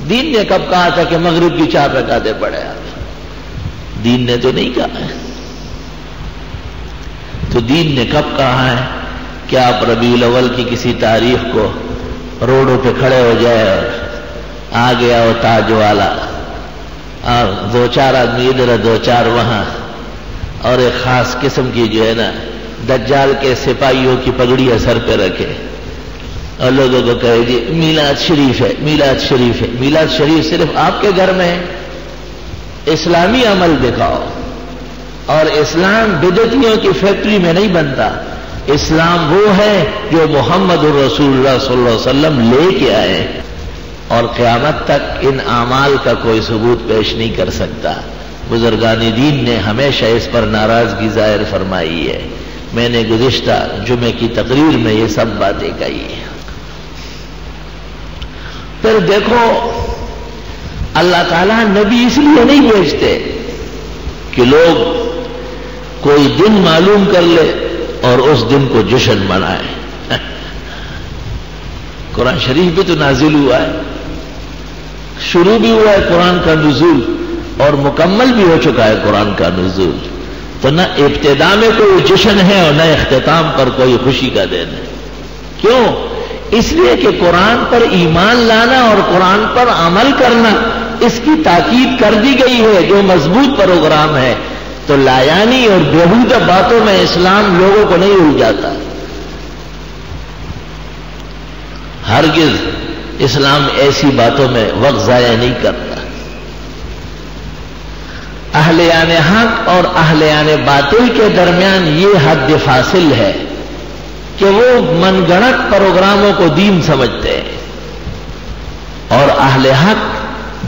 دین نے کب کہا تھا کہ مغرب کی 4 رکعتیں پڑھے آپ؟ دین نے تو نہیں کہا ہے. تو دین نے کب کہا ہے کہ آپ ربیع الاول کی کسی تاریخ کو روڈوں پہ کھڑے ہو جائے اور آ گیا وہ تاج والا اور 2-4 آدمی ادھر 2-4 وہاں اور ایک خاص قسم کی جو ہے نا دجال کے سپاہیوں کی پگڑی سر پہ رکھے اور لوگوں کو کہے جی میلاد شریف ہے، میلاد شریف ہے. میلاد شریف صرف آپ کے گھر میں ہے. اسلامی عمل دکھاؤ. اور اسلام بدعتیوں کی فیکٹری میں نہیں بنتا. اسلام وہ ہے جو محمد الرسول اللہ صلی اللہ علیہ وسلم لے کے آئے اور قیامت تک ان اعمال کا کوئی ثبوت پیش نہیں کر سکتا. بزرگان دین نے ہمیشہ اس پر ناراضگی ظاہر فرمائی ہے. میں نے گزشتہ جمعے کی تقریر میں یہ سب باتیں کہی ہیں. پھر دیکھو اللہ تعالیٰ نبی اس لیے نہیں بھیجتے کہ لوگ کوئی دن معلوم کر لے اور اس دن کو جشن منائے. قرآن شریف بھی تو نازل ہوا ہے، شروع بھی ہوا ہے قرآن کا نزول اور مکمل بھی ہو چکا ہے قرآن کا نزول. تو نہ ابتدا میں کوئی جشن ہے اور نہ اختتام پر کوئی خوشی کا دن ہے. کیوں؟ اس لیے کہ قرآن پر ایمان لانا اور قرآن پر عمل کرنا اس کی تاکید کر دی گئی ہے جو مضبوط پروگرام ہے. تو لایانی اور بیہودہ باتوں میں اسلام لوگوں کو نہیں الجھاتا. ہرگز اسلام ایسی باتوں میں وقت ضائع نہیں کرتا. اہلیان حق اور اہلیان باطل کے درمیان یہ حد فاصل ہے کہ وہ من گھڑت پروگراموں کو دین سمجھتے ہیں اور اہل حق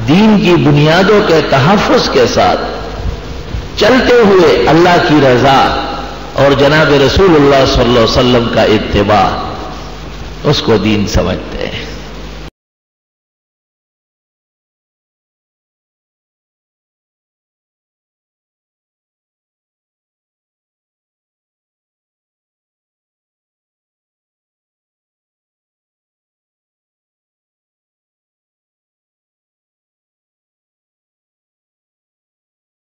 دین کی بنیادوں کے تحفظ کے ساتھ چلتے ہوئے اللہ کی رضا اور جناب رسول اللہ صلی اللہ علیہ وسلم کا اتباع اس کو دین سمجھتے ہیں.